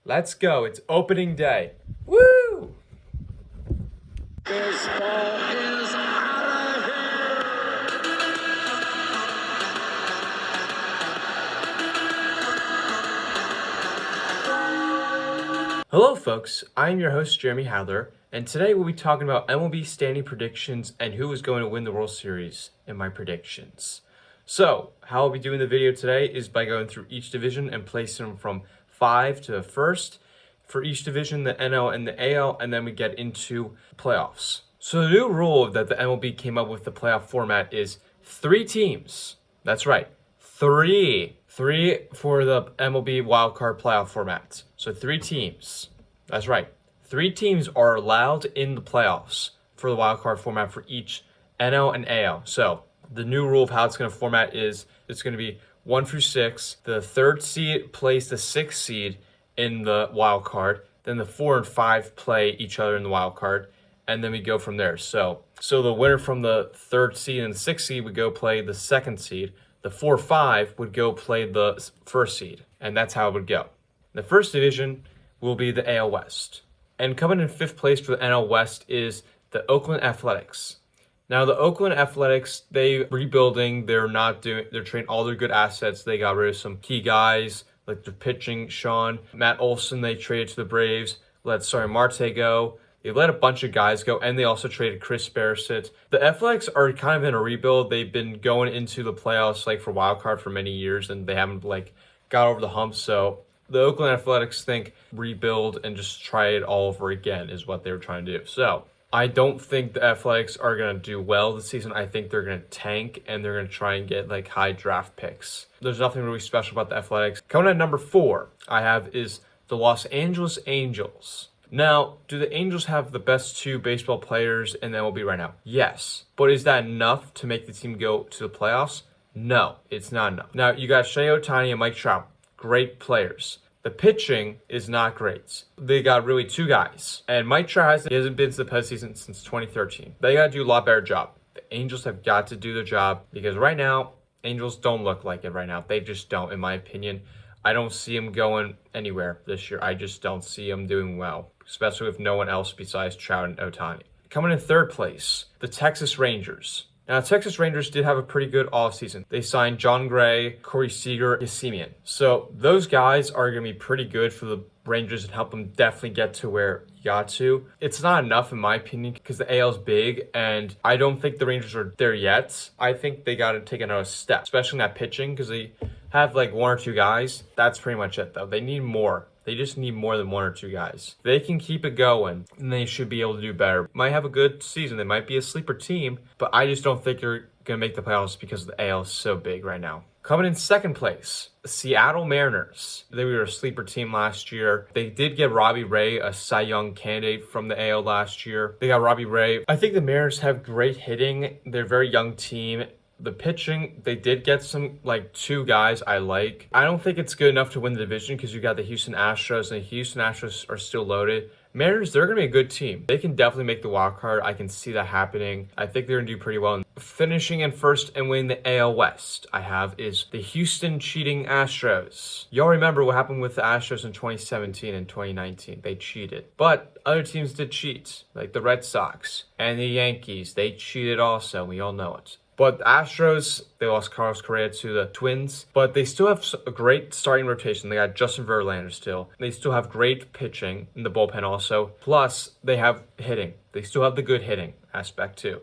Let's go. It's opening day. Woo! Baseball is out of here. Hello, folks. I'm your host, Jeremy Hadler, and today we'll be talking about MLB standing predictions and who is going to win the World Series in my predictions. So, how I'll be doing the video today is by going through each division and placing them from 5 to the first for each division, the NL and the AL, and then we get into playoffs. So the new rule that the MLB came up with the playoff format is 3 teams. That's right, 3. 3 for the MLB wildcard playoff format. So 3 teams. That's right. 3 teams are allowed in the playoffs for the wildcard format for each NL and AL. So the new rule of how it's going to format is it's going to be 1 through 6. The 3rd seed plays the 6th seed in the wild card. Then the 4 and 5 play each other in the wild card. And then we go from there. So the winner from the 3rd seed and the 6th seed would go play the 2nd seed. The 4-5 would go play the 1st seed. And that's how it would go. The first division will be the AL West. And coming in 5th place for the NL West is the Oakland Athletics. Now the Oakland Athletics, they rebuilding. They're trading all their good assets. They got rid of some key guys like their pitching, Matt Olson. They traded to the Braves. Let Starling Marte go. They let a bunch of guys go, and they also traded Chris Barrett. The Athletics are kind of in a rebuild. They've been going into the playoffs for wild card for many years, and they haven't got over the hump. So the Oakland Athletics think rebuild and just try it all over again is what they were trying to do. So I don't think the Athletics are going to do well this season. I think they're going to tank, and they're going to try and get high draft picks. There's nothing really special about the Athletics. Coming at number 4, I have is the Los Angeles Angels. Now, do the Angels have the best 2 baseball players in the MLB right now? Yes. But is that enough to make the team go to the playoffs? No, it's not enough. Now, you got Shohei Ohtani and Mike Trout. Great players. The pitching is not great. They got really 2 guys. And Mike Trout hasn't been to the postseason since 2013. They got to do a lot better job. The Angels have got to do their job because right now, Angels don't look like it right now. They just don't, in my opinion. I don't see them going anywhere this year. I just don't see them doing well, especially with no one else besides Trout and Ohtani. Coming in 3rd place, the Texas Rangers. Now, the Texas Rangers did have a pretty good offseason. They signed John Gray, Corey Seager, Yasemian. So those guys are going to be pretty good for the Rangers and help them definitely get to where you got to. It's not enough, in my opinion, because the AL is big, and I don't think the Rangers are there yet. I think they got to take another step, especially in that pitching, because they have 1 or 2 guys. That's pretty much it, though. They need more. They just need more than 1 or 2 guys. If they can keep it going, then they should be able to do better. Might have a good season. They might be a sleeper team, but I just don't think they're going to make the playoffs because the AL is so big right now. Coming in 2nd place, the Seattle Mariners. They were a sleeper team last year. They did get Robbie Ray, a Cy Young candidate from the AL last year. They got Robbie Ray. I think the Mariners have great hitting. They're a very young team. The pitching, they did get some 2 guys I like. I don't think it's good enough to win the division because you got the Houston Astros, and the Houston Astros are still loaded. Mariners, they're going to be a good team. They can definitely make the wild card. I can see that happening. I think they're going to do pretty well. Finishing in 1st and winning the AL West, I have is the Houston cheating Astros. Y'all remember what happened with the Astros in 2017 and 2019. They cheated. But other teams did cheat, like the Red Sox and the Yankees. They cheated also. We all know it. But the Astros, they lost Carlos Correa to the Twins, but they still have a great starting rotation. They got Justin Verlander still. They still have great pitching in the bullpen also. Plus, they have hitting. They still have the good hitting aspect too.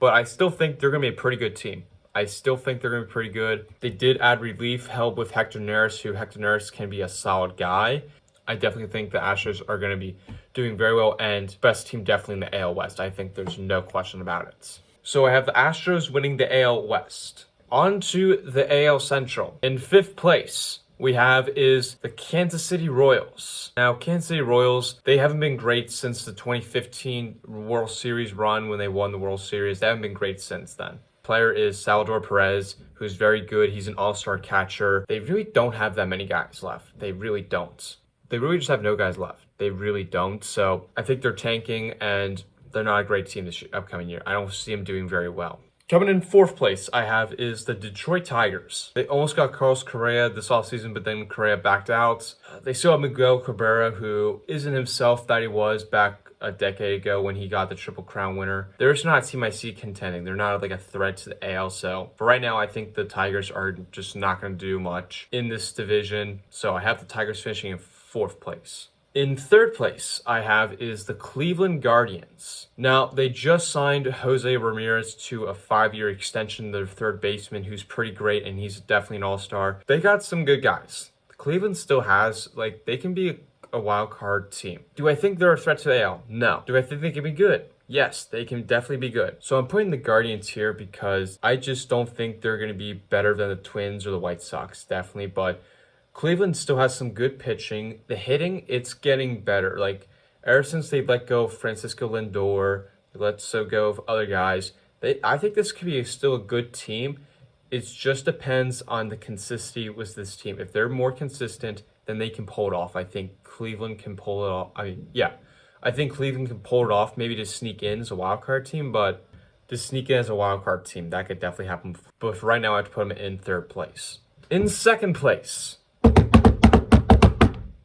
But I still think they're going to be a pretty good team. I still think they're going to be pretty good. They did add relief help with Hector Neris, who Hector Neris can be a solid guy. I definitely think the Astros are going to be doing very well, and best team definitely in the AL West. I think there's no question about it. So I have the Astros winning the AL West. On to the AL Central. In 5th place, we have is the Kansas City Royals. Now, Kansas City Royals, they haven't been great since the 2015 World Series run when they won the World Series. They haven't been great since then. Player is Salvador Perez, who's very good. He's an all-star catcher. They really don't have that many guys left. They really don't. They really just have no guys left. They really don't. So I think they're tanking, and they're not a great team this upcoming year. I don't see them doing very well. Coming in fourth place, I have is the Detroit Tigers. They almost got Carlos Correa this offseason, but then Correa backed out. They still have Miguel Cabrera, who isn't himself that he was back a decade ago when he got the Triple Crown winner. They're just not a team I see contending. They're not like a threat to the AL. So for right now, I think the Tigers are just not going to do much in this division. So I have the Tigers finishing in fourth place. In third place, I have is the Cleveland Guardians. Now, they just signed Jose Ramirez to a 5-year extension, their third baseman, who's pretty great, and he's definitely an all-star. They got some good guys. Cleveland still has, they can be a wild card team. Do I think they're a threat to the AL? No. Do I think they can be good? Yes, they can definitely be good. So I'm putting the Guardians here because I just don't think they're going to be better than the Twins or the White Sox, definitely, but Cleveland still has some good pitching. The hitting, it's getting better. Ever since they let go of Francisco Lindor, they let go of other guys, I think this could be still a good team. It just depends on the consistency with this team. If they're more consistent, then they can pull it off. I think Cleveland can pull it off. I think Cleveland can pull it off, maybe to sneak in as a wild card team, but to sneak in as a wild card team, that could definitely happen. But for right now, I have to put them in third place. In second place,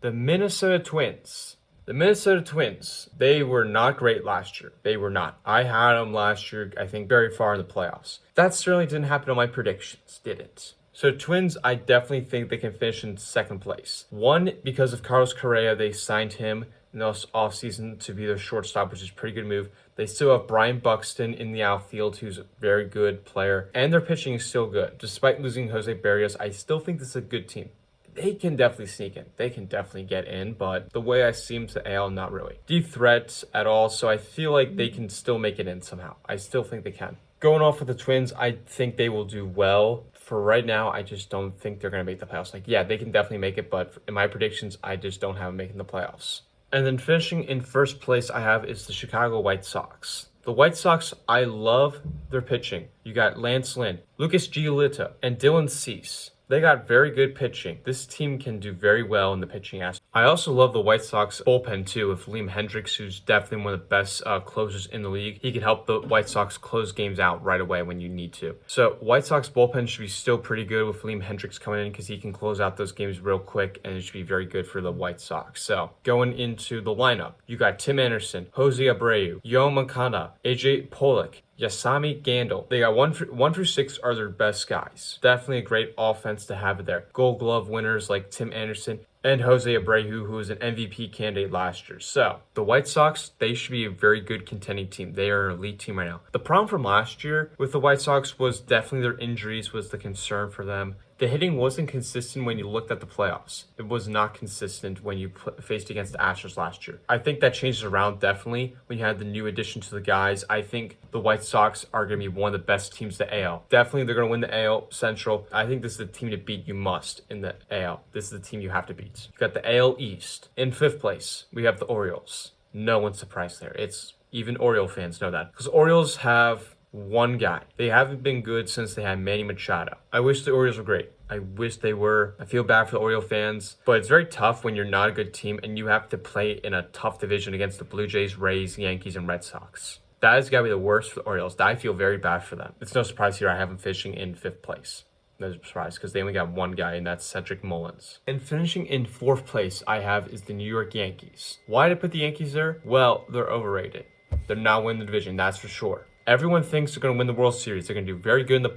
the Minnesota Twins. The Minnesota Twins, they were not great last year. They were not. I had them last year, I think, very far in the playoffs. That certainly didn't happen on my predictions, did it? So Twins, I definitely think they can finish in second place. One, because of Carlos Correa, they signed him in the offseason to be their shortstop, which is a pretty good move. They still have Brian Buxton in the outfield, who's a very good player. And their pitching is still good. Despite losing Jose Barrios, I still think this is a good team. They can definitely sneak in. They can definitely get in, but the way I see them to AL, not really. Deep threats at all, so I feel like they can still make it in somehow. I still think they can. Going off with the Twins, I think they will do well. For right now, I just don't think they're going to make the playoffs. They can definitely make it, but in my predictions, I just don't have them making the playoffs. And then finishing in first place I have is the Chicago White Sox. The White Sox, I love their pitching. You got Lance Lynn, Lucas Giolito, and Dylan Cease. They got very good pitching. This team can do very well in the pitching aspect. I also love the White Sox bullpen too with Liam Hendricks, who's definitely one of the best closers in the league. He can help the White Sox close games out right away when you need to. So White Sox bullpen should be still pretty good with Liam Hendricks coming in because he can close out those games real quick, and it should be very good for the White Sox. So going into the lineup, you got Tim Anderson, Jose Abreu, Yo Moncada, AJ Pollock, Yasami Gandil. They got 1 through 6 are their best guys. Definitely a great offense to have there. Gold Glove winners like Tim Anderson and Jose Abreu, who was an MVP candidate last year. So the White Sox, they should be a very good contending team. They are an elite team right now. The problem from last year with the White Sox was definitely their injuries was the concern for them. The hitting wasn't consistent when you looked at the playoffs. It was not consistent when you faced against the Astros last year. I think that changes around definitely when you had the new addition to the guys. I think the White Sox are going to be one of the best teams in the AL. Definitely they're going to win the AL Central. I think this is the team to beat. You must in the AL. This is the team you have to beat. You got the AL East. In fifth place, we have the Orioles. No one's surprised there. Even Oriole fans know that. Because Orioles have one guy. They haven't been good since they had Manny Machado. I wish the Orioles were great. I wish they were. I feel bad for the Oriole fans, but it's very tough when you're not a good team and you have to play in a tough division against the Blue Jays, Rays, Yankees, and Red Sox. That has got to be the worst for the Orioles. I feel very bad for them. It's no surprise here I have them finishing in fifth place. No surprise, because they only got one guy, and that's Cedric Mullins. And finishing in fourth place I have is the New York Yankees. Why did I put the Yankees there? Well, they're overrated. They're not winning the division, that's for sure. Everyone thinks they're going to win the World Series. They're going to do very good in the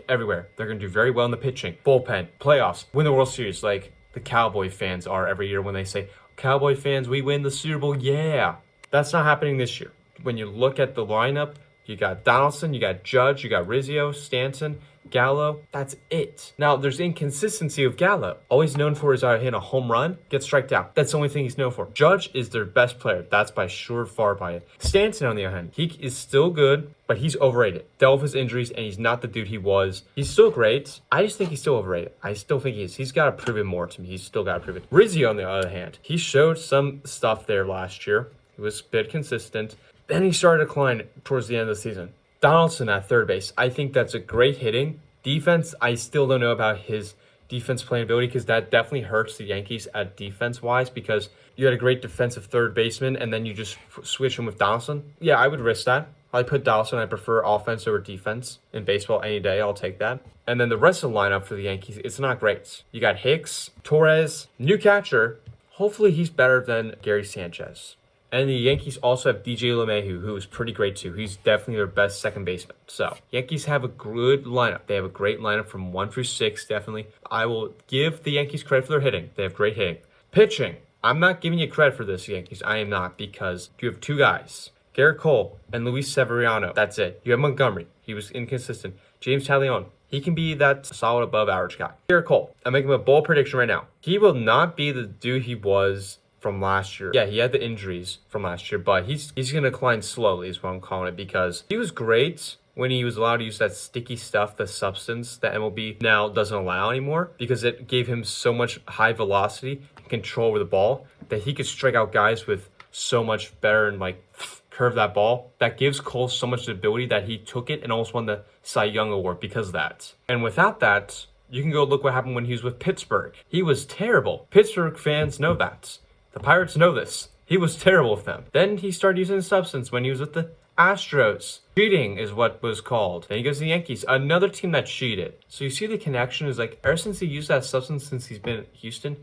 everywhere. They're going to do very well in the pitching, bullpen, playoffs, win the World Series like the Cowboy fans are every year when they say, Cowboy fans, we win the Super Bowl, yeah. That's not happening this year. When you look at the lineup, you got Donaldson, you got Judge, you got Rizzo, Stanton, Gallo. That's it. Now, there's inconsistency of Gallo. All he's known for is hitting a home run, get striked out. That's the only thing he's known for. Judge is their best player. That's by far by it. Stanton, on the other hand, he is still good, but he's overrated. Dealt with his injuries, and he's not the dude he was. He's still great. I just think he's still overrated. I still think he is. He's got to prove it more to me. He's still got to prove it. Rizzo, on the other hand, he showed some stuff there last year. He was a bit consistent. Then he started to decline towards the end of the season. Donaldson at third base. I think that's a great hitting. Defense, I still don't know about his defense playing ability, because that definitely hurts the Yankees at defense-wise, because you had a great defensive third baseman and then you just switch him with Donaldson. Yeah, I would risk that. I put Donaldson. I prefer offense over defense in baseball any day. I'll take that. And then the rest of the lineup for the Yankees, it's not great. You got Hicks, Torres, new catcher. Hopefully he's better than Gary Sanchez. And the Yankees also have DJ LeMahieu, who is pretty great too. He's definitely their best second baseman. So, Yankees have a good lineup. They have a great lineup from 1 through 6, definitely. I will give the Yankees credit for their hitting. They have great hitting. Pitching. I'm not giving you credit for this, Yankees. I am not, because you have two guys, Garrett Cole and Luis Severiano. That's it. You have Montgomery. He was inconsistent. James Talion. He can be that solid above average guy. Garrett Cole. I'm making a bold prediction right now. He will not be the dude he was from last year. Yeah, he had the injuries from last year, but he's going to decline slowly is what I'm calling it, because he was great when he was allowed to use that sticky stuff, the substance that MLB now doesn't allow anymore, because it gave him so much high velocity and control over the ball that he could strike out guys with so much better and like curve that ball. That gives Cole so much ability that he took it and almost won the Cy Young Award because of that. And without that, you can go look what happened when he was with Pittsburgh. He was terrible. Pittsburgh fans know that. The Pirates know this. He was terrible with them. Then he started using substance when he was with the Astros. Cheating is what was called. Then he goes to the Yankees, another team that cheated. So you see the connection is like, ever since he used that substance since he's been at Houston,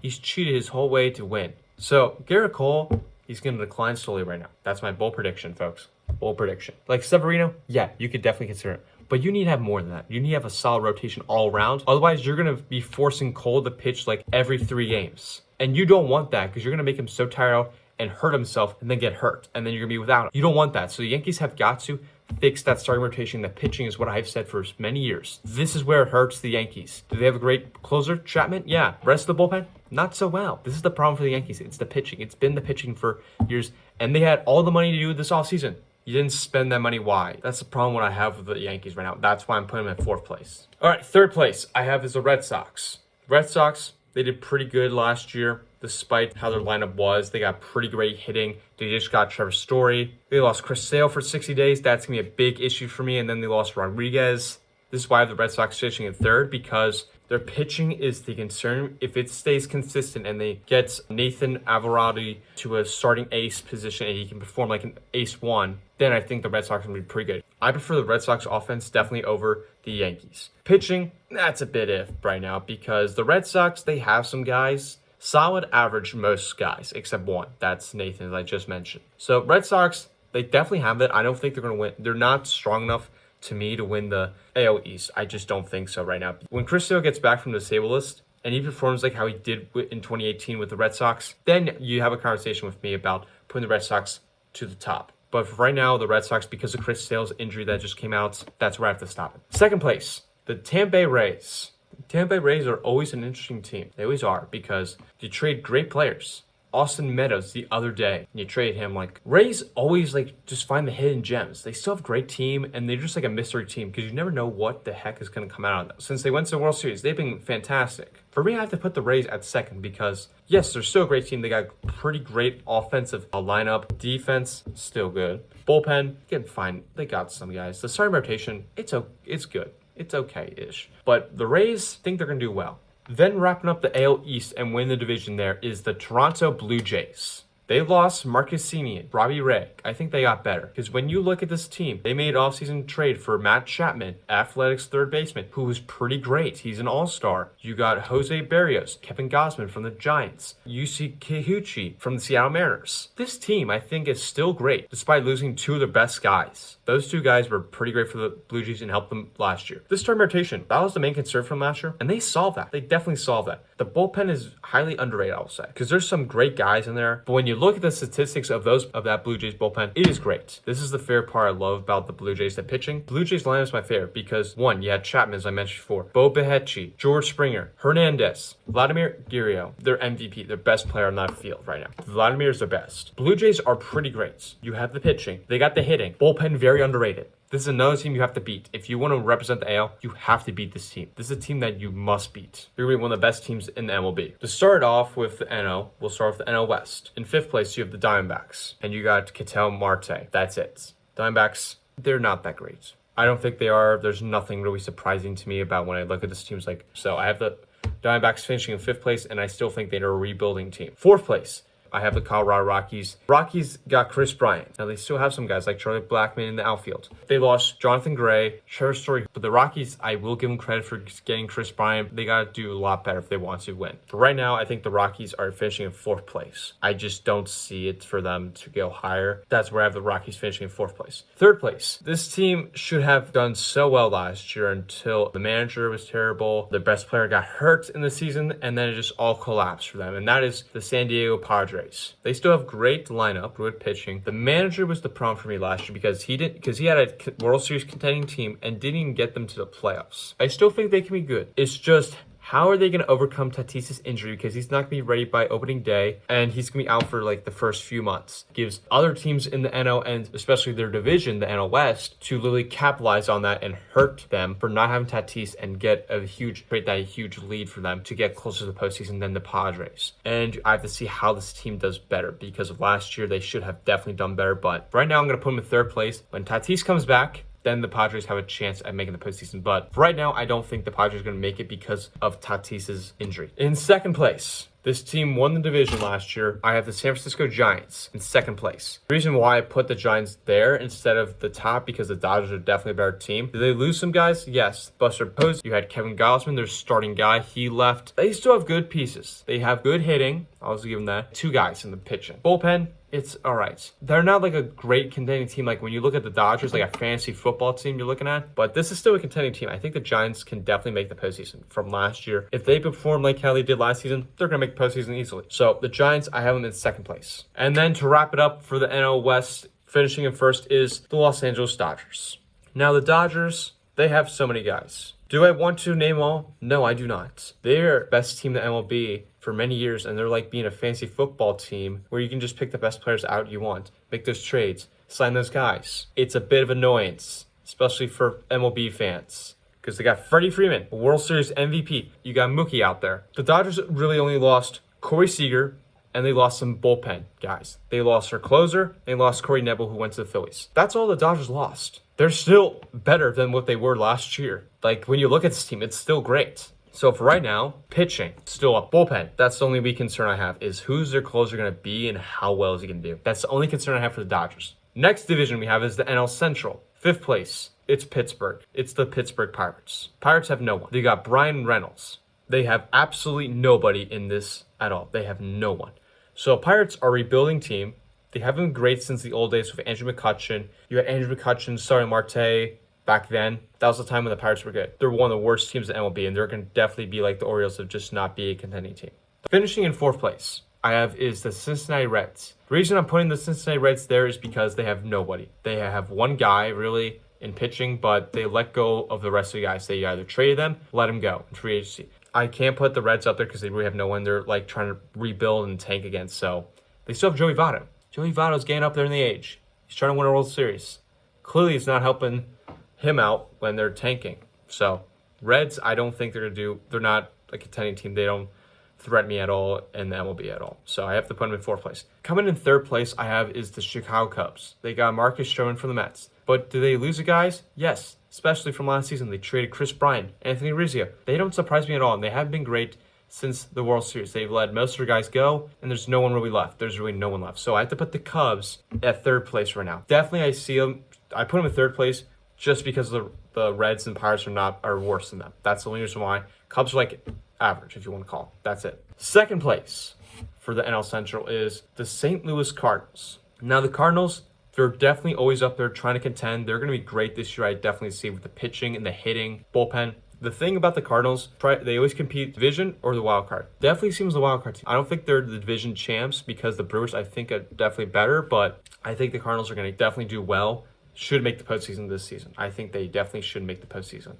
he's cheated his whole way to win. So Garrett Cole, he's going to decline slowly right now. That's my bold prediction, folks. Bold prediction. Like Severino, yeah, you could definitely consider it. But you need to have more than that. You need to have a solid rotation all around. Otherwise, you're going to be forcing Cole to pitch like every 3 games. And you don't want that, because you're going to make him so tired out and hurt himself and then get hurt. And then you're going to be without him. You don't want that. So the Yankees have got to fix that starting rotation. The pitching is what I've said for many years. This is where it hurts the Yankees. Do they have a great closer, Chapman? Yeah. Rest of the bullpen? Not so well. This is the problem for the Yankees. It's the pitching. It's been the pitching for years. And they had all the money to do this offseason. You didn't spend that money. Why? That's the problem what I have with the Yankees right now. That's why I'm putting them in 4th place. All right, 3rd place I have is the Red Sox. Red Sox, they did pretty good last year, despite how their lineup was. They got pretty great hitting. They just got Trevor Story. They lost Chris Sale for 60 days. That's going to be a big issue for me. And then they lost Rodriguez. This is why I have the Red Sox finishing in 3rd, because their pitching is the concern. If it stays consistent and they get Nathan Averati to a starting ace position and he can perform like an ace 1, then I think the Red Sox are going to be pretty good. I prefer the Red Sox offense definitely over the Yankees. Pitching, that's a bit if right now, because the Red Sox, they have some guys. Solid average, most guys, except one. That's Nathan, as I just mentioned. So Red Sox, they definitely have that. I don't think they're going to win. They're not strong enough to me to win the AL East. I just don't think so right now. When Chris Sale gets back from the disabled list and he performs like how he did in 2018 with the Red Sox, then you have a conversation with me about putting the Red Sox to the top. But for right now, the Red Sox, because of Chris Sale's injury that just came out, that's where I have to stop it. 2nd place, the Tampa Bay Rays. Tampa Bay Rays are always an interesting team. They always are, because you trade great players. Austin Meadows the other day, you trade him. Like, Rays always like just find the hidden gems. They still have a great team, and they're just like a mystery team, because you never know what the heck is going to come out of them. Since they went to the World Series, they've been fantastic. For me, I have to put the Rays at 2nd, because yes, they're still a great team. They got pretty great offensive lineup. Defense, still good. Bullpen, getting fine. They got some guys. The starting rotation, it's good. It's okay-ish. But the Rays think they're going to do well. Then wrapping up the AL East and win the division there is the Toronto Blue Jays. They lost Marcus Semien, Robbie Ray. I think they got better, because when you look at this team, they made an offseason trade for Matt Chapman, Athletics third baseman, who was pretty great. He's an all-star. You got Jose Barrios, Kevin Gausman from the Giants, Yusei Kikuchi from the Seattle Mariners. This team, I think, is still great, despite losing 2 of their best guys. Those 2 guys were pretty great for the Blue Jays and helped them last year. This starting rotation, that was the main concern from last year, and they solved that. They definitely solved that. The bullpen is highly underrated, I will say, because there's some great guys in there, but when you look at the statistics of that Blue Jays bullpen, it is great. This is the fair part I love about the Blue Jays. The pitching, Blue Jays lineup is my favorite, because 1, you had Chapman, as I mentioned before, Bo Bichette, George Springer, Hernandez, Vladimir Guerrero, their MVP, their best player on that field right now. Vladimir is their best. Blue Jays are pretty great. You have the pitching, they got the hitting, bullpen very underrated. This is another team you have to beat. If you want to represent the AL, you have to beat this team. This is a team that you must beat. You're going to be one of the best teams in the MLB. To start off with the NL, we'll start with the NL West. In 5th place, you have the Diamondbacks, and you got Ketel Marte. That's it. Diamondbacks, they're not that great. I don't think they are. There's nothing really surprising to me about when I look at this team's like, so I have the Diamondbacks finishing in 5th place, and I still think they're a rebuilding team. 4th place, I have the Colorado Rockies. Rockies got Chris Bryant. Now, they still have some guys like Charlie Blackmon in the outfield. They lost Jonathan Gray, Trevor Story, but the Rockies, I will give them credit for getting Chris Bryant. They got to do a lot better if they want to win. But right now, I think the Rockies are finishing in 4th place. I just don't see it for them to go higher. That's where I have the Rockies finishing in 4th place. 3rd place, this team should have done so well last year until the manager was terrible. The best player got hurt in the season, and then it just all collapsed for them. And that is the San Diego Padres. They still have great lineup, good pitching. The manager was the problem for me last year because he had a World Series contending team and didn't even get them to the playoffs. I still think they can be good. It's just, how are they going to overcome Tatis's injury? Because he's not going to be ready by opening day, and he's going to be out for like the first few months. Gives other teams in the NL, and especially their division, the NL West, to literally capitalize on that and hurt them for not having Tatis and create that huge lead for them to get closer to the postseason than the Padres. And I have to see how this team does better, because of last year they should have definitely done better. But right now I'm going to put them in 3rd place. When Tatis comes back, then the Padres have a chance at making the postseason. But right now, I don't think the Padres are going to make it because of Tatis's injury. In 2nd place, this team won the division last year. I have the San Francisco Giants in 2nd place. The reason why I put the Giants there instead of the top, because the Dodgers are definitely a better team. Did they lose some guys? Yes. Buster Posey, you had Kevin Gausman, their starting guy. He left. They still have good pieces. They have good hitting. I'll also give them that. 2 guys in the pitching. Bullpen, it's all right. They're not like a great contending team. Like when you look at the Dodgers, like a fantasy football team you're looking at. But this is still a contending team. I think the Giants can definitely make the postseason from last year. If they perform like how they did last season, they're going to make the postseason easily. So the Giants, I have them in 2nd place. And then to wrap it up for the NL West, finishing in 1st is the Los Angeles Dodgers. Now the Dodgers, they have so many guys. Do I want to name all? No, I do not. They're best team in the MLB for many years, and they're like being a fantasy football team where you can just pick the best players out you want, make those trades, sign those guys. It's a bit of annoyance, especially for MLB fans, because they got Freddie Freeman, World Series MVP. You got Mookie out there. The Dodgers really only lost Corey Seager, and they lost some bullpen guys. They lost their closer. They lost Corey Nebel, who went to the Phillies. That's all the Dodgers lost. They're still better than what they were last year. Like, when you look at this team, it's still great. So for right now, pitching, still up. Bullpen, that's the only big concern I have, is who's their closer going to be and how well is he going to do. That's the only concern I have for the Dodgers. Next division we have is the NL Central. 5th place, it's Pittsburgh. It's the Pittsburgh Pirates. Pirates have no one. They got Brian Reynolds. They have absolutely nobody in this at all. They have no one. So Pirates are a rebuilding team. They haven't been great since the old days with Andrew McCutchen. You had Andrew McCutchen, Starling Marte. Back then, that was the time when the Pirates were good. They're one of the worst teams in MLB, and they're going to definitely be like the Orioles of just not be a contending team. Finishing in 4th place, I have is the Cincinnati Reds. The reason I'm putting the Cincinnati Reds there is because they have nobody. They have one guy, really, in pitching, but they let go of the rest of the guys. They either traded them, let them go in free agency. I can't put the Reds up there because they really have no one. They're like trying to rebuild and tank again, so they still have Joey Votto. Joey Votto's getting up there in the age. He's trying to win a World Series. Clearly, it's not helping him out when they're tanking. So Reds, I don't think they're not a contending team. They don't threaten me at all in the MLB at all. So I have to put them in 4th place. Coming in 3rd place I have is the Chicago Cubs. They got Marcus Stroman from the Mets. But do they lose the guys? Yes, especially from last season. They traded Chris Bryant, Anthony Rizzo. They don't surprise me at all, and they have been great since the World Series. They've let most of their guys go, and there's no one really left. There's really no one left. So I have to put the Cubs at 3rd place right now. Definitely I see them. I put them in 3rd place just because the Reds and Pirates are worse than them. That's the only reason why. Cubs are like average, if you want to call it. That's it. 2nd place for the NL Central is the St. Louis Cardinals. Now the Cardinals, they're definitely always up there trying to contend. They're going to be great this year. I definitely see with the pitching and the hitting, bullpen. The thing about the Cardinals, they always compete division or the wild card. Definitely seems the wild card team. I don't think they're the division champs because the Brewers, I think, are definitely better, but I think the Cardinals are going to definitely do well. Should make the postseason this season. I think they definitely should make the postseason.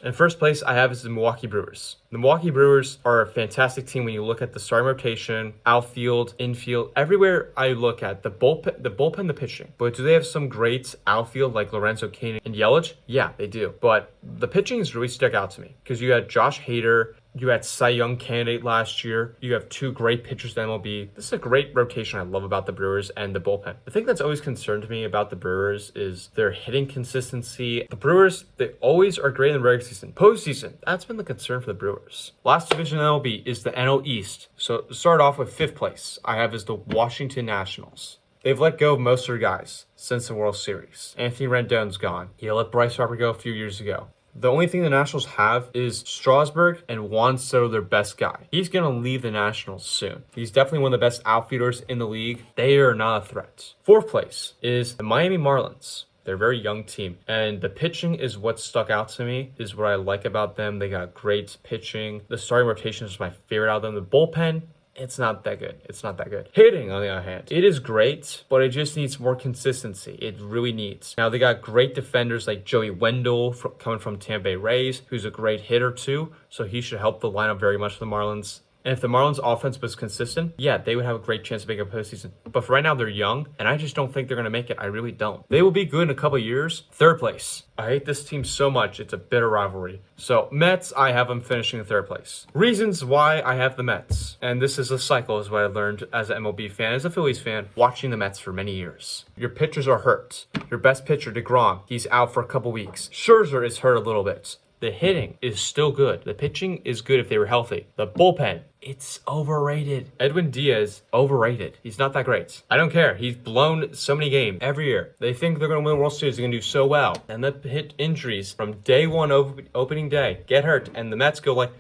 In 1st place, I have is the Milwaukee Brewers. The Milwaukee Brewers are a fantastic team when you look at the starting rotation, outfield, infield, everywhere I look at, the bullpen, the pitching. But do they have some great outfield like Lorenzo Cain and Yelich? Yeah, they do. But the pitching has really stuck out to me because you had Josh Hader, You had Cy Young candidate last year. You have 2 great pitchers in MLB. This is a great rotation I love about the Brewers and the bullpen. The thing that's always concerned me about the Brewers is their hitting consistency. The Brewers, they always are great in the regular season. Postseason, that's been the concern for the Brewers. Last division in MLB is the NL East. So to start off with 5th place, I have is the Washington Nationals. They've let go of most of their guys since the World Series. Anthony Rendon's gone. He let Bryce Harper go a few years ago. The only thing the Nationals have is Strasburg and Juan Soto, their best guy. He's going to leave the Nationals soon. He's definitely one of the best outfielders in the league. They are not a threat. 4th place is the Miami Marlins. They're a very young team. And the pitching is what stuck out to me, is what I like about them. They got great pitching. The starting rotation is my favorite out of them. The bullpen, it's not that good. It's not that good. Hitting, on the other hand, it is great, but it just needs more consistency. It really needs. Now, they got great defenders like Joey Wendell coming from Tampa Bay Rays, who's a great hitter too, so he should help the lineup very much for the Marlins. And if the Marlins offense was consistent, yeah, they would have a great chance to make a postseason. But for right now, they're young, and I just don't think they're going to make it. I really don't. They will be good in a couple of years. 3rd place. I hate this team so much. It's a bitter rivalry. So Mets, I have them finishing in 3rd place. Reasons why I have the Mets. And this is a cycle, is what I learned as an MLB fan, as a Phillies fan, watching the Mets for many years. Your pitchers are hurt. Your best pitcher, DeGrom, he's out for a couple weeks. Scherzer is hurt a little bit. The hitting is still good. The pitching is good if they were healthy. The bullpen, it's overrated. Edwin Diaz, overrated. He's not that great. I don't care. He's blown so many games every year. They think they're going to win the World Series. They're going to do so well. And the hit injuries from day one, opening day, get hurt. And the Mets go like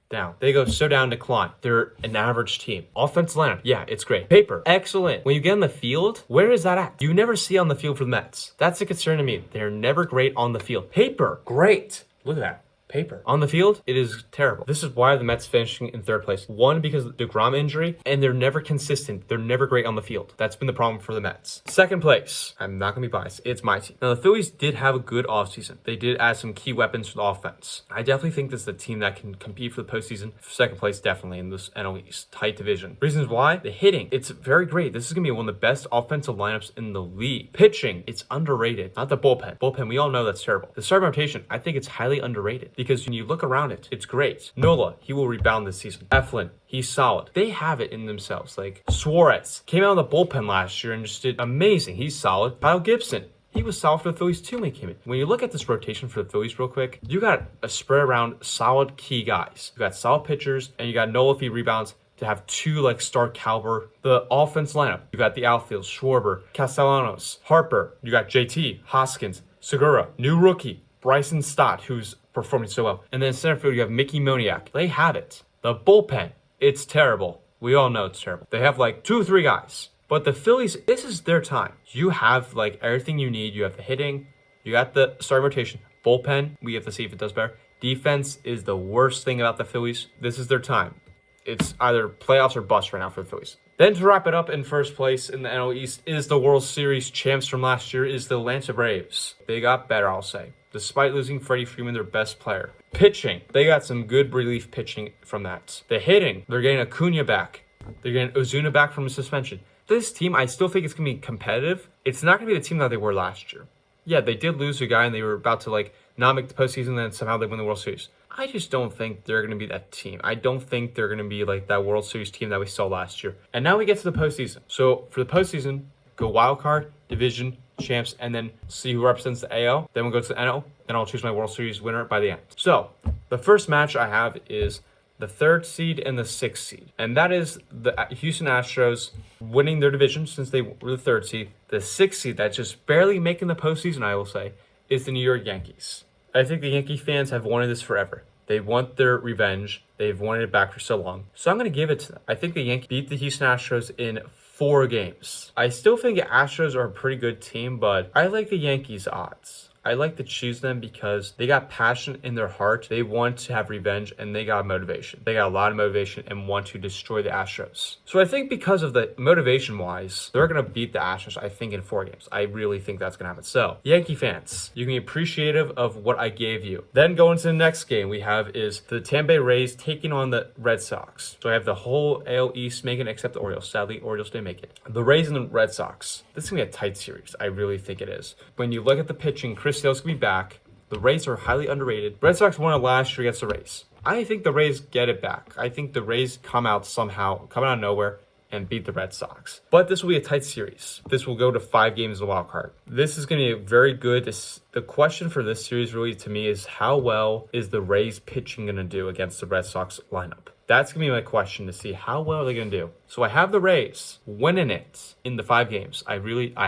down. They go so down, decline. They're an average team. Offense lineup, yeah, it's great. Paper, excellent. When you get on the field, where is that at? You never see on the field for the Mets. That's a concern to me. They're never great on the field. Paper, great. Look at that. Paper. On the field, it is terrible. This is why the Mets finishing in 3rd place. 1, because of the DeGrom injury, and they're never consistent. They're never great on the field. That's been the problem for the Mets. 2nd place. I'm not going to be biased. It's my team. Now, the Phillies did have a good offseason. They did add some key weapons for the offense. I definitely think this is the team that can compete for the postseason. 2nd place, definitely, in this NL East. Tight division. Reasons why? The hitting. It's very great. This is going to be one of the best offensive lineups in the league. Pitching. It's underrated. Not the bullpen. Bullpen, we all know that's terrible. The starting rotation, I think it's highly underrated. Because when you look around it, it's great. Nola, he will rebound this season. Eflin, he's solid. They have it in themselves. Like Suarez came out of the bullpen last year and just did amazing. He's solid. Kyle Gibson, he was solid for the Phillies too when he came in. When you look at this rotation for the Phillies real quick, you got a spread around solid key guys. You got solid pitchers, and you got Nola if he rebounds to have 2 like star caliber. The offense lineup, you got the outfield, Schwarber, Castellanos, Harper. You got JT, Hoskins, Segura, new rookie, Bryson Stott, who's performing so well. And then center field, you have Mickey Moniak. They have it. The bullpen, it's terrible. We all know it's terrible. They have like 2 or 3 guys. But the Phillies, this is their time. You have like everything you need. You have the hitting. You got the starting rotation. Bullpen, we have to see if it does better. Defense is the worst thing about the Phillies. This is their time. It's either playoffs or bust right now for the Phillies. Then to wrap it up, in 1st place in the NL East is the World Series champs from last year, is the Atlanta Braves. They got better, I'll say. Despite losing Freddie Freeman, their best player. Pitching, they got some good relief pitching from that. The hitting, they're getting Acuna back. They're getting Ozuna back from a suspension. This team, I still think it's going to be competitive. It's not going to be the team that they were last year. Yeah, they did lose a guy and they were about to like not make the postseason, and then somehow they win the World Series. I just don't think they're going to be that team. I don't think they're going to be like that World Series team that we saw last year. And now we get to the postseason. So for the postseason, go wild card, division, champs, and then see who represents the AL. Then we'll go to the NL. Then I'll choose my World Series winner by the end. So the first match I have is the 3rd seed and the 6th seed. And that is the Houston Astros winning their division since they were the 3rd seed. The 6th seed that's just barely making the postseason, I will say, is the New York Yankees. I think the Yankee fans have wanted this forever. They want their revenge. They've wanted it back for so long. So I'm going to give it to them. I think the Yankees beat the Houston Astros in 4 games. I still think the Astros are a pretty good team, but I like the Yankees odds. I like to choose them because they got passion in their heart. They want to have revenge and they got motivation. They got a lot of motivation and want to destroy the Astros. So I think because of the motivation wise, they're going to beat the Astros, I think, in 4 games. I really think that's going to happen. So Yankee fans, you can be appreciative of what I gave you. Then going to the next game we have is the Tampa Bay Rays taking on the Red Sox. So I have the whole AL East making it except the Orioles. Sadly, Orioles didn't make it. The Rays and the Red Sox. This is going to be a tight series. I really think it is. When you look at the pitching, Chris Sale's going to be back. The Rays are highly underrated. Red Sox won it last year against the Rays. I think the Rays get it back. I think the Rays come out out of nowhere and beat the Red Sox. But this will be a tight series. This will go to 5 games in the wild card. This is going to be very good. The question for this series really to me is how well is the Rays pitching going to do against the Red Sox lineup? That's going to be my question to see how well they're going to do. So I have the Rays winning it in the 5 games. I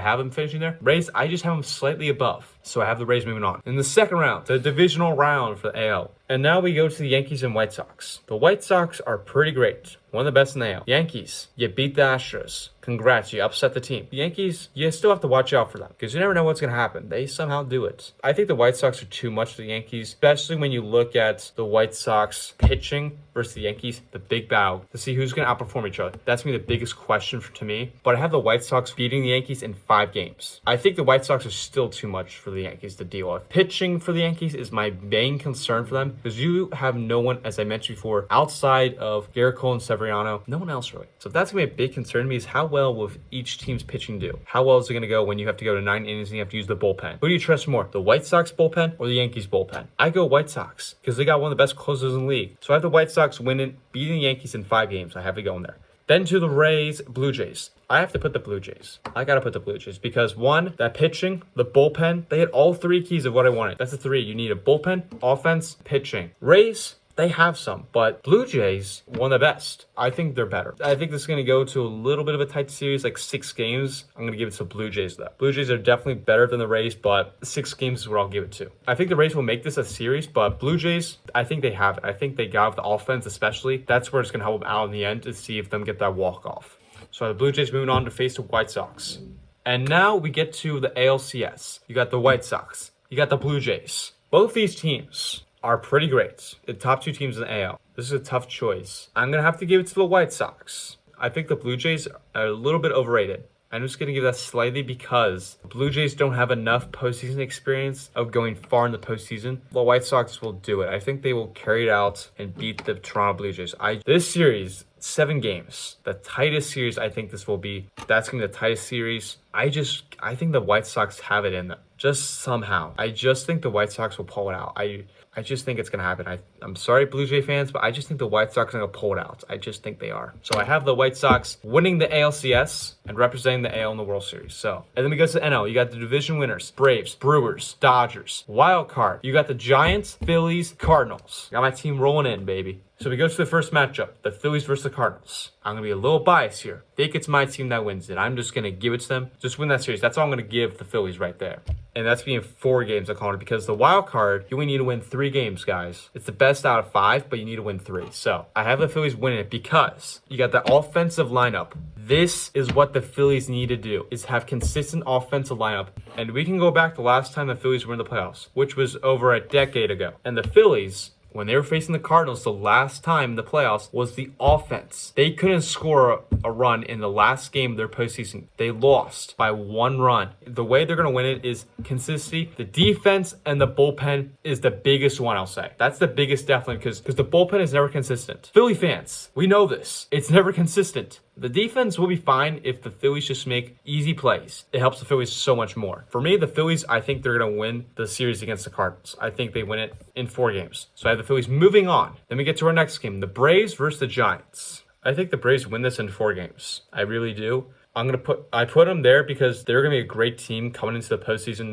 have them finishing there. Rays, I just have them slightly above. So I have the Rays moving on. In the second round, the divisional round for the AL. And now we go to the Yankees and White Sox. The White Sox are pretty great. One of the best in the AL. Yankees, you beat the Astros. Congrats, you upset the team. The Yankees, you still have to watch out for them because you never know what's going to happen. They somehow do it. I think the White Sox are too much for the Yankees, especially when you look at the White Sox pitching versus the Yankees, the big battle to see who's going to outperform each other. That's going to be the biggest question to me. But I have the White Sox beating the Yankees in 5 games. I think the White Sox are still too much for the Yankees to deal with. Pitching for the Yankees is my main concern for them because you have no one, as I mentioned before, outside of Garrett Cole and Severino, no one else really. So that's going to be a big concern to me is how well will each team's pitching do? How well is it going to go when you have to go to 9 innings and you have to use the bullpen? Who do you trust more, the White Sox bullpen or the Yankees bullpen? I go White Sox because they got one of the best closers in the league. So I have the White Sox winning, beating the Yankees in 5 games. I have to go in there. Then to the Rays, Blue Jays. I have to put the Blue Jays. I got to put the Blue Jays because one, that pitching, the bullpen, they had all 3 keys of what I wanted. That's the 3. You need a bullpen, offense, pitching. Rays, they have some, but Blue Jays, one of the best. I think they're better. I think this is going to go to a little bit of a tight series, like 6 games. I'm going to give it to Blue Jays though. Blue Jays are definitely better than the Rays, but 6 games is what I'll give it to. I think the Rays will make this a series, but Blue Jays, I think they have it. I think they got the offense especially. That's where it's going to help them out in the end to see if them get that walk-off. So the Blue Jays moving on to face the White Sox. And now we get to the ALCS. You got the White Sox. You got the Blue Jays. Both these teams are pretty great. The top 2 teams in the AL. This is a tough choice. I'm going to have to give it to the White Sox. I think the Blue Jays are a little bit overrated. I'm just going to give that slightly because the Blue Jays don't have enough postseason experience of going far in the postseason. The White Sox will do it. I think they will carry it out and beat the Toronto Blue Jays. This series, 7 games, the tightest series I think this will be. That's going to be the tightest series. I think the White Sox have it in them. Just somehow. I just think the White Sox will pull it out. I just think it's going to happen. I'm sorry, Blue Jay fans, but I just think the White Sox are going to pull it out. I just think they are. So I have the White Sox winning the ALCS and representing the AL in the World Series. So, and then we go to the NL. You got the division winners, Braves, Brewers, Dodgers. Wild card, you got the Giants, Phillies, Cardinals. Got my team rolling in, baby. So we go to the first matchup, the Phillies versus the Cardinals. I'm going to be a little biased here. I think it's my team that wins it. I'm just going to give it to them. Just win that series. That's all I'm going to give the Phillies right there. And that's being 4 games, I call it, because the wild card, you only need to win 3 games, guys. It's the best out of 5, but you need to win 3. So I have the Phillies winning it because you got the offensive lineup. This is what the Phillies need to do, is have consistent offensive lineup. And we can go back to last time the Phillies were in the playoffs, which was over a decade ago. And the Phillies, when they were facing the Cardinals the last time in the playoffs, was the offense. They couldn't score a run in the last game of their postseason. They lost by 1 run. The way they're going to win it is consistency. The defense and the bullpen is the biggest one, I'll say. That's the biggest definitely because the bullpen is never consistent. Philly fans, we know this. It's never consistent. The defense will be fine if the Phillies just make easy plays. It helps the Phillies so much more. For me, the Phillies, I think they're going to win the series against the Cardinals. I think they win it in 4 games. So I have the Phillies moving on. Then we get to our next game, the Braves versus the Giants. I think the Braves win this in 4 games. I really do. I put them there because they're going to be a great team coming into the postseason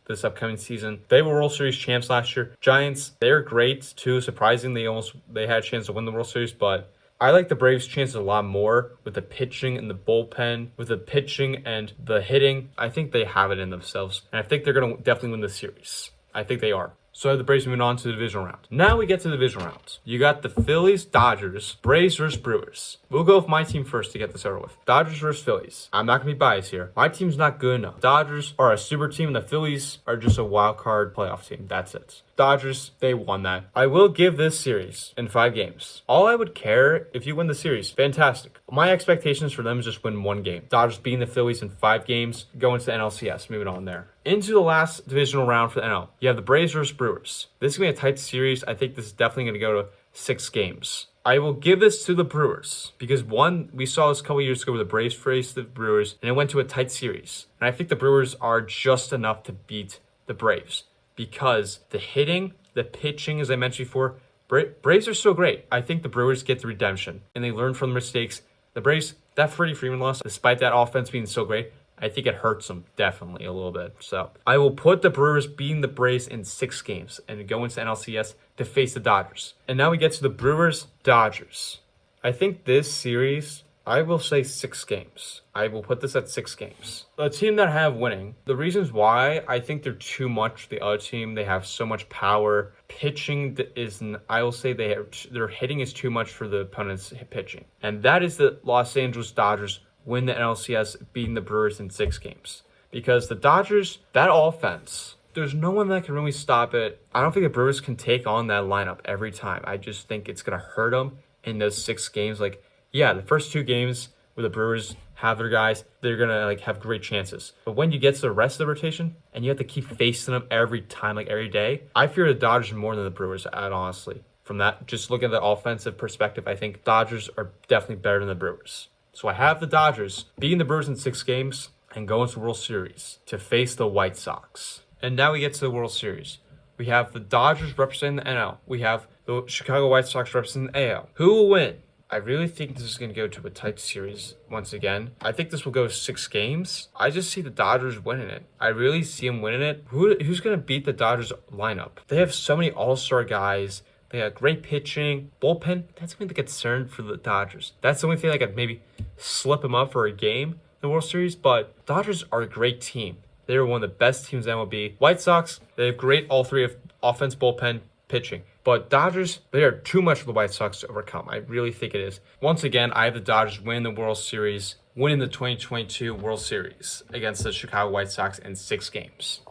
this upcoming season. They were World Series champs last year. Giants, they're great too. Surprising, they had a chance to win the World Series, but I like the Braves' chances a lot more with the pitching and the bullpen, with the pitching and the hitting. I think they have it in themselves, and I think they're going to definitely win the series. I think they are. So I have the Braves moving on to the divisional round. Now we get to the divisional round. You got the Phillies, Dodgers, Braves versus Brewers. We'll go with my team first to get this over with. Dodgers versus Phillies. I'm not going to be biased here. My team's not good enough. Dodgers are a super team, and the Phillies are just a wild card playoff team. That's it. Dodgers, they won that. I will give this series in 5 games. All I would care if you win the series, fantastic. My expectations for them is just win 1 game. Dodgers beating the Phillies in 5 games, going to the NLCS, moving on there. Into the last divisional round for the NL, you have the Braves versus Brewers. This is going to be a tight series. I think this is definitely going to go to 6 games. I will give this to the Brewers because one, we saw this a couple years ago where the Braves faced the Brewers and it went to a tight series. And I think the Brewers are just enough to beat the Braves. because the hitting, the pitching, as I mentioned before, Braves are so great. I think the Brewers get the redemption and they learn from the mistakes. The Braves, that Freddie Freeman loss, despite that offense being so great, I think it hurts them definitely a little bit. So I will put the Brewers beating the Braves in 6 games and go into NLCS to face the Dodgers. And now we get to the Brewers-Dodgers. I think this series, I will say 6 games. I will put this at 6 games. The team that I have winning, the reasons why, I think they're too much for the other team. They have so much power. Pitching is, I will say their hitting is too much for the opponent's pitching. And that is the Los Angeles Dodgers win the NLCS beating the Brewers in 6 games. Because the Dodgers, that offense, there's no one that can really stop it. I don't think the Brewers can take on that lineup every time. I just think it's going to hurt them in those 6 games. Like, yeah, the first 2 games where the Brewers have their guys, they're going to have great chances. But when you get to the rest of the rotation and you have to keep facing them every time, every day, I fear the Dodgers more than the Brewers, honestly. From that, just looking at the offensive perspective, I think Dodgers are definitely better than the Brewers. So I have the Dodgers beating the Brewers in 6 games and going to the World Series to face the White Sox. And now we get to the World Series. We have the Dodgers representing the NL. We have the Chicago White Sox representing the AL. Who will win? I really think this is going to go to a tight series once again. I think this will go 6 games. I just see the Dodgers winning it. I really see them winning it. Who's going to beat the Dodgers lineup? They have so many all-star guys. They have great pitching. Bullpen, that's going to be the concern for the Dodgers. That's the only thing I could maybe slip them up for a game in the World Series. But Dodgers are a great team. They are one of the best teams in MLB. White Sox, they have great all 3 of offense, bullpen, pitching. But Dodgers, they are too much for the White Sox to overcome. I really think it is. Once again, I have the Dodgers winning the World Series, winning the 2022 World Series against the Chicago White Sox in 6 games.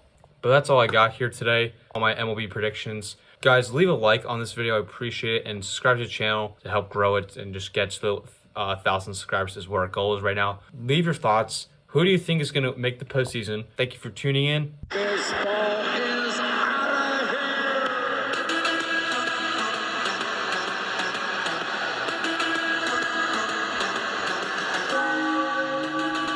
But that's all I got here today on my MLB predictions. Guys, leave a like on this video. I appreciate it. And subscribe to the channel to help grow it and just get to the 1,000 subscribers is where our goal is right now. Leave your thoughts. Who do you think is going to make the postseason? Thank you for tuning in.